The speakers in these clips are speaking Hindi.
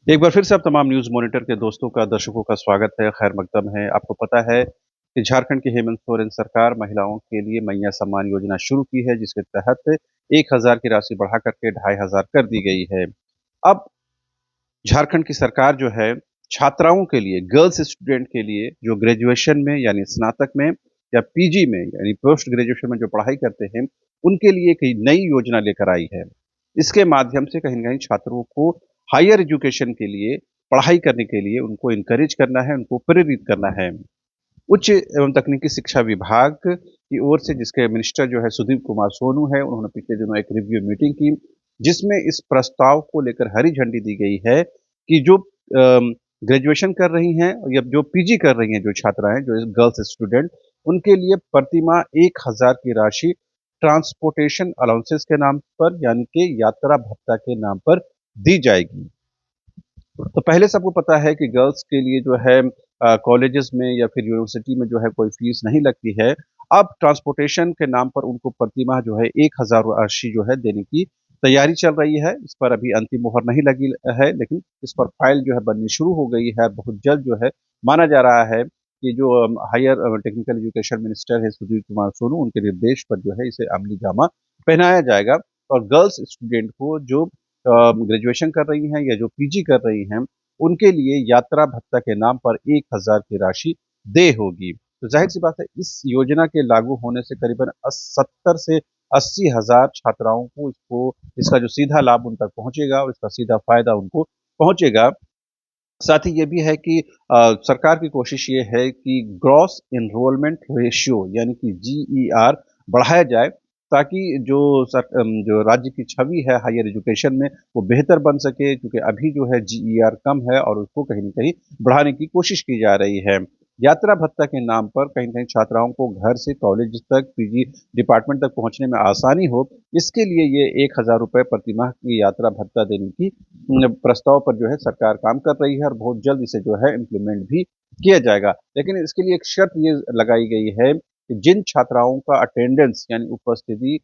एक बार फिर से आप तमाम न्यूज़ मॉनिटर के दोस्तों का, दर्शकों का स्वागत है, खैर मकदम है। आपको पता है कि झारखंड की हेमंत सोरेन सरकार महिलाओं के लिए मैया सम्मान योजना शुरू की है, जिसके तहत 1,000 की राशि बढ़ा करके 2,500 कर दी गई है। अब झारखंड की सरकार जो है, छात्राओं के लिए, गर्ल्स स्टूडेंट के लिए जो ग्रेजुएशन में यानी स्नातक में या पीजी में यानी पोस्ट ग्रेजुएशन में जो पढ़ाई करते हैं, उनके लिए एक नई योजना लेकर आई है। इसके माध्यम से कहीं न कहीं छात्रों को हायर एजुकेशन के लिए, पढ़ाई करने के लिए उनको एनकरेज करना है, उनको प्रेरित करना है। उच्च एवं तकनीकी शिक्षा विभाग की ओर से जिसके मिनिस्टर जो है सुदीप कुमार सोनू है, उन्होंने पिछले दिनों एक रिव्यू मीटिंग की, जिसमें इस प्रस्ताव को लेकर हरी झंडी दी गई है कि जो ग्रेजुएशन कर रही हैं या जो पीजी कर रही हैं जो छात्राएँ, जो गर्ल्स स्टूडेंट, उनके लिए प्रतिमाह 1,000 की राशि ट्रांसपोर्टेशन अलाउंसेस के नाम पर यानी कि यात्रा भत्ता के नाम पर दी जाएगी। तो पहले से आपको पता है कि गर्ल्स के लिए जो है कॉलेजेस में या फिर यूनिवर्सिटी में जो है कोई फीस नहीं लगती है। अब ट्रांसपोर्टेशन के नाम पर उनको प्रतिमाह जो है 1,000 राशि जो है देने की तैयारी चल रही है। इस पर अभी अंतिम मुहर नहीं लगी है, लेकिन इस पर फाइल जो है बननी शुरू हो गई है। बहुत जल्द जो है माना जा रहा है कि जो हायर टेक्निकल एजुकेशन मिनिस्टर है सुधीर कुमार सोनू, उनके निर्देश पर जो है इसे अमली जामा पहनाया जाएगा और गर्ल्स स्टूडेंट को जो ग्रेजुएशन कर रही हैं या जो पीजी कर रही हैं, उनके लिए यात्रा भत्ता के नाम पर 1,000 की राशि देय होगी। तो ज़ाहिर-सी बात है इस योजना के लागू होने से करीबन 70 से 80,000 छात्राओं को इसका जो सीधा लाभ उन तक पहुँचेगा और इसका सीधा फ़ायदा उनको पहुँचेगा। साथ ही ये भी है कि सरकार की कोशिश ये है कि ग्रॉस एनरोलमेंट रेशियो यानी कि जीईआर बढ़ाया जाए ताकि जो राज्य की छवि है हायर एजुकेशन में वो बेहतर बन सके, क्योंकि अभी जो है जीईआर कम है और उसको कहीं न कहीं बढ़ाने की कोशिश की जा रही है। यात्रा भत्ता के नाम पर कहीं न कहीं छात्राओं को घर से कॉलेज तक, पीजी डिपार्टमेंट तक पहुँचने में आसानी हो, इसके लिए ये ₹1,000 प्रतिमाह की यात्रा भत्ता देने की प्रस्ताव पर जो है सरकार काम कर रही है और बहुत जल्द इसे जो है इम्प्लीमेंट भी किया जाएगा। लेकिन इसके लिए एक शर्त ये लगाई गई है कि जिन छात्राओं का अटेंडेंस यानी उपस्थिति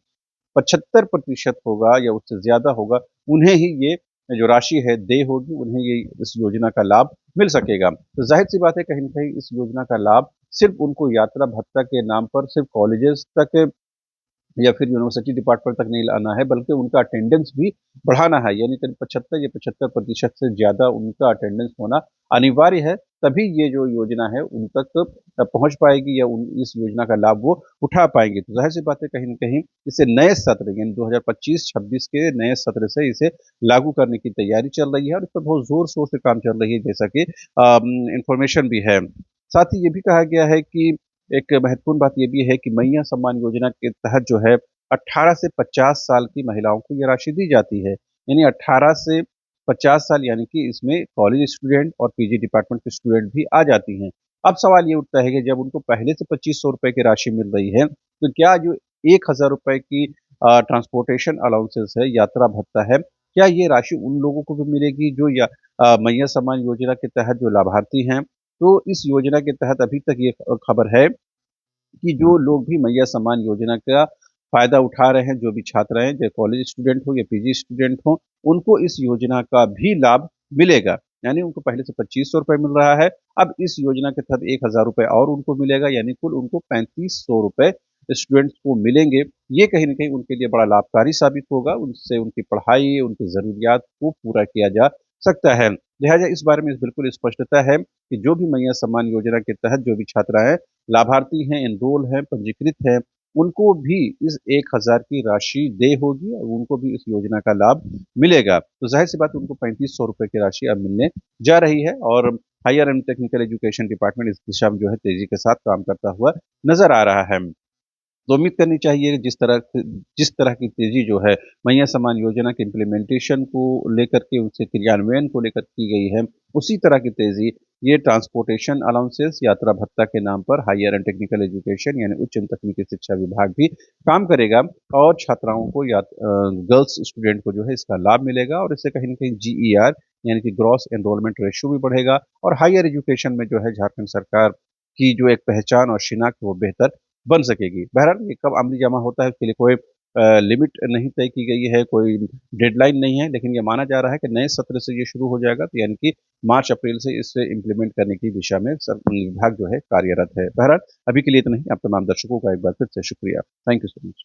75% होगा या उससे ज़्यादा होगा, उन्हें ही ये जो राशि है देय होगी, उन्हें ये इस योजना का लाभ मिल सकेगा। तो ज़ाहिर-सी बात है कहीं न कहीं इस योजना का लाभ सिर्फ़ उनको यात्रा भत्ता के नाम पर सिर्फ़ कॉलेजेस तक या फिर यूनिवर्सिटी डिपार्टमेंट तक नहीं लाना है, बल्कि उनका अटेंडेंस भी बढ़ाना है। यानी करीब 75 या 75% से ज़्यादा उनका अटेंडेंस होना अनिवार्य है, तभी ये जो योजना है उन तक पहुँच पाएगी या उन इस योजना का लाभ वो उठा पाएँगे। तो ज़ाहिर-सी बात है कहीं न कहीं इसे नए सत्र यानी 2025-26 के नए सत्र से इसे लागू करने की तैयारी चल रही है और इस पर बहुत ज़ोर-शोर से काम चल रही है, जैसा कि इन्फॉर्मेशन भी है। साथ ही ये भी कहा गया है कि एक महत्वपूर्ण बात ये भी है कि मैया सम्मान योजना के तहत जो है 18 से 50 साल की महिलाओं को ये राशि दी जाती है। यानी 18 से 50 साल यानी कि इसमें कॉलेज स्टूडेंट और पीजी डिपार्टमेंट के स्टूडेंट भी आ जाती हैं। अब सवाल ये उठता है कि जब उनको पहले से ₹2500 की राशि मिल रही है, तो क्या जो ₹1,000 की ट्रांसपोर्टेशन अलाउंसेस है, यात्रा भत्ता है, क्या ये राशि उन लोगों को भी मिलेगी जो मैया सम्मान योजना के तहत जो लाभार्थी हैं? तो इस योजना के तहत अभी तक ये खबर है कि जो लोग भी मैया सम्मान योजना का फ़ायदा उठा रहे हैं, जो भी छात्र हैं, चाहे कॉलेज स्टूडेंट हो या पीजी स्टूडेंट हो, उनको इस योजना का भी लाभ मिलेगा। यानी उनको पहले से ₹2500 मिल रहा है, अब इस योजना के तहत ₹1,000 और उनको मिलेगा, यानी कुल उनको ₹3500 स्टूडेंट्स को मिलेंगे। ये कहीं न कहीं उनके लिए बड़ा लाभकारी साबित होगा, उनसे उनकी पढ़ाई, उनकी ज़रूरियात को पूरा किया जा सकता है। लिहाज़ा इस बारे में बिल्कुल स्पष्टता है कि जो भी मैया सम्मान योजना के तहत जो भी छात्राएँ लाभार्थी हैं, एनरोल हैं, पंजीकृत हैं, उनको भी इस 1,000 की राशि देय होगी और उनको भी इस योजना का लाभ मिलेगा। तो ज़ाहिर-सी बात है उनको ₹3500 की राशि अब मिलने जा रही है और higher and technical education department इस दिशा में जो है तेज़ी के साथ काम करता हुआ नज़र आ रहा है। तो उम्मीद करनी चाहिए जिस तरह की तेज़ी जो है मैया सम्मान योजना के इम्प्लीमेंटेशन को लेकर के उसके क्रियान्वयन को लेकर की गई है, उसी तरह की तेज़ी ये ट्रांसपोर्टेशन अलाउंसेस यात्रा भत्ता के नाम पर हायर एंड टेक्निकल एजुकेशन यानी उच्च एवं तकनीकी शिक्षा विभाग भी काम करेगा और छात्राओं को गर्ल्स स्टूडेंट को जो है इसका लाभ मिलेगा और इससे कहीं न कहीं जीईआर यानी कि ग्रॉस एनरोलमेंट रेशियो भी बढ़ेगा और हायर एजुकेशन में जो है झारखंड सरकार की जो एक पहचान और शिनाख्त वो बेहतर बन सकेगी। बहरहाल ये कब अमली जामा होता है उसके लिए कोई लिमिट नहीं तय की गई है, कोई डेडलाइन नहीं है, लेकिन ये माना जा रहा है कि नए सत्र से ये शुरू हो जाएगा, तो यानी कि मार्च-अप्रैल से इसे इम्प्लीमेंट करने की दिशा में विभाग जो है कार्यरत है। बहरहाल अभी के लिए इतना ही। आप तमाम दर्शकों का एक बार फिर से शुक्रिया। Thank you so much.